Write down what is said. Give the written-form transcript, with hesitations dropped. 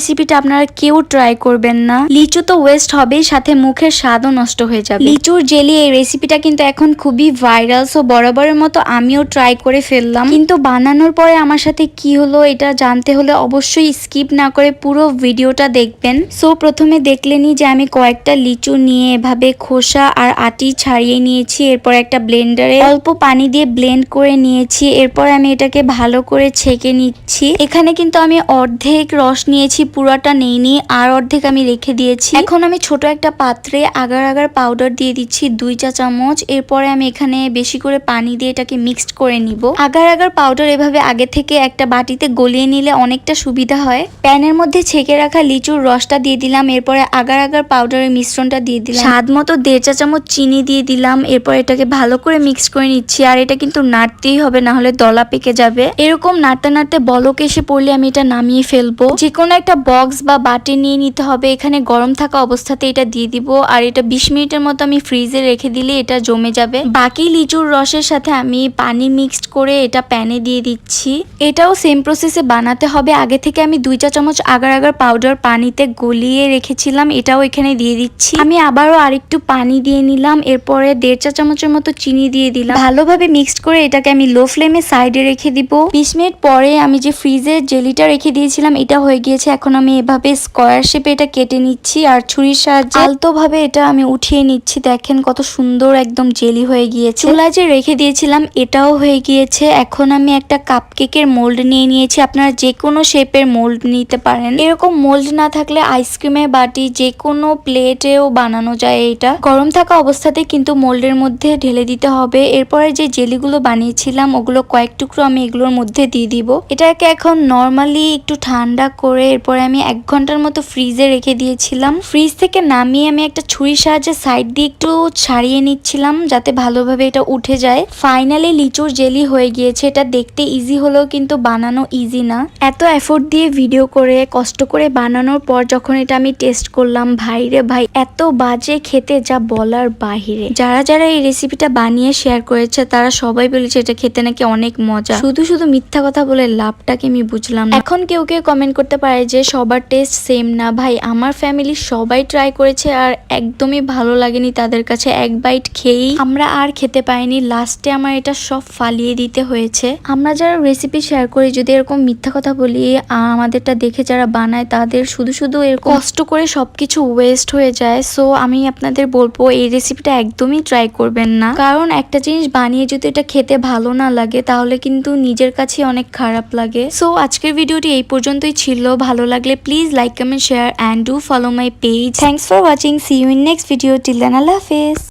রেসিপিটা আপনারা কেউ ট্রাই করবেন না। লিচু তো ওয়েস্ট হবেই, সাথে মুখের স্বাদও নষ্ট হয়ে যাবে। লিচুর জেলি এই রেসিপিটা কিন্তু এখন খুবই ভাইরাল, সো বরাবরের মতো আমিও ট্রাই করে ফেললাম। কিন্তু বানানোর পরে আমার সাথে কি হলো এটা জানতে হলে অবশ্যই স্কিপ না করে পুরো ভিডিওটা দেখবেন। সো প্রথমে দেখলেনি যে আমি কয়েকটা লিচু নিয়ে এভাবে খোসা আর আটি ছাড়িয়ে নিয়েছি। এরপর একটা ব্লেন্ডারে অল্প পানি দিয়ে ব্লেন্ড করে নিয়েছি। এরপর আমি এটাকে ভালো করে ছেঁকে নিচ্ছি। এখানে কিন্তু আমি অর্ধেক রস নিয়েছি, পুরোটা নেইনি, আর অর্ধেক আমি রেখে দিয়েছি। এখন আমি ছোট একটা পাত্রে আগার আগার পাউডার দিয়ে দিচ্ছি 2 চা চামচ। এরপরে আমি এখানে বেশি করে পানি দিয়ে এটাকে মিক্সড করে নিব। আগার আগার পাউডার এভাবে আগে থেকে একটা বাটিতে গলিয়ে নিলে অনেকটা সুবিধা হয়। প্যানের মধ্যে ছেঁকে রাখা লিচুর রসটা দিয়ে দিলাম। এরপরে আগার আগার পাউডারের মিশ্রণটা দিয়ে দিলাম। স্বাদ মতো 1.5 চা চামচ চিনি দিয়ে দিলাম। এরপর এটাকে ভালো করে মিক্স করে নিচ্ছি। আর এটা কিন্তু নাড়তেই হবে, না হলে দলা পেকে যাবে। এরকম নাড়তে নাড়তে বলক এসে পড়লে আমি এটা নামিয়ে ফেলবো। যে কোনো একটা বক্স বা বাটি নিয়ে নিতে হবে। এখানে গরম থাকা অবস্থাতে এটা দিয়ে দিব। আর এটা 20 মিনিটের মতো আমি ফ্রিজে রেখে দিলে এটা জমে যাবে। বাকি লিচুর রসের সাথে আমি পানি মিক্সড করে এটা প্যানে দিয়ে দিচ্ছি। এটাও সেম প্রসেসে বানাতে হবে। আগে থেকে আমি 2 চা চামচ আগার আগার পাউডার পানিতে গলিয়ে রেখেছিলাম, এটাও এখানে দিয়ে দিচ্ছি। আমি আবারও আরেকটু পানি দিয়ে নিলাম। এরপরে 1.5 চা চামচের মতো চিনি দিয়ে দিলাম। ভালোভাবে মিক্সড করে এটাকে আমি লো ফ্লেমে সাইডে রেখে দিব। 20 মিনিট পরে আমি যে ফ্রিজে জেলিটা রেখে দিয়েছিলাম এটা হয়ে গিয়েছে। এখন আমি এভাবে স্কোয়ার শেপে এটা কেটে নিচ্ছি আর ছুরির সাহায্যে আলতো ভাবে এটা আমি উঠিয়ে নিচ্ছি। দেখেন কত সুন্দর একদম জেলি হয়ে গিয়েছে। চুলায় যে রেখে দিয়েছিলাম এটাও হয়ে গিয়েছে। এখন আমি একটা কাপকেকের মোল্ড নিয়ে নিয়েছি। আপনারা যে কোনো শেপের মোল্ড নিতে পারেন। এরকম মোল্ড না থাকলে আইসক্রিমের বাটি যে কোনো প্লেটেও বানানো যায়। এটা গরম থাকা অবস্থাতে কিন্তু মোল্ডের মধ্যে ঢেলে দিতে হবে। এরপরে যে জেলিগুলো বানিয়েছিলাম ওগুলো কয়েক টুকরো আমি এগুলোর মধ্যে দিয়ে দিব। এটাকে এখন নর্মালি একটু ঠান্ডা করে এরপরে আমি 1 ঘন্টার মতো ফ্রিজে রেখে দিয়েছিলাম। ফ্রিজ থেকে নামিয়ে আমি একটা ছুরির সাহায্যে সাইড দিয়ে একটু ছাড়িয়ে নিচ্ছিলাম যাতে ভালোভাবে এটা উঠে যায়। ফাইনালি লিচুর জেলি হয়ে গিয়েছে। এটা দেখতে ইজি হলেও কিন্তু বানানো ইজি না। এত এফোর্ট দিয়ে ভিডিও করে কষ্ট করে বানানোর পর যখন এটা আমি টেস্ট করলাম, ভাই রে ভাই এত বাজে খেতে যা বলার বাহিরে। যারা যারা এই রেসিপিটা বানিয়ে শেয়ার করেছে তারা সবাই বলেছে এটা খেতে নাকি অনেক মজা। শুধু শুধু মিথ্যা কথা বলে লাভটাকে আমি বুঝলাম না। এখন কেউ কেউ কমেন্ট করতে পারে যে সবার টেস্ট সেম না। ভাই আমার ফ্যামিলির সবাই ট্রাই করেছে আর একদমই ভালো লাগেনি তাদের কাছে। এক বাইট খেয়েই আমরা আর খেতে পাইনি। লাস্টে আমার এটা সব ফালিয়ে দিতে হয়েছে। আমরা যারা রেসিপি শেয়ার করি যদি এরকম মিথ্যা কথা বলি, আমাদেরটা দেখে যারা বানায় তাদের শুধু শুধু এরকম কষ্ট করে সবকিছু ওয়েস্ট হয়ে যায়। সো আমি আপনাদের বলবো এই রেসিপিটা একদমই ট্রাই করবেন না। কারণ একটা জিনিস বানিয়ে যদি এটা খেতে ভালো না লাগে তাহলে কিন্তু নিজের কাছে অনেক খারাপ লাগে। সো আজকের ভিডিওটি এই পর্যন্তই ছিল। ভালো লাগলে please like, comment, share and do follow my page. Thanks for watching. See you in next video. Till then, Allah Hafiz.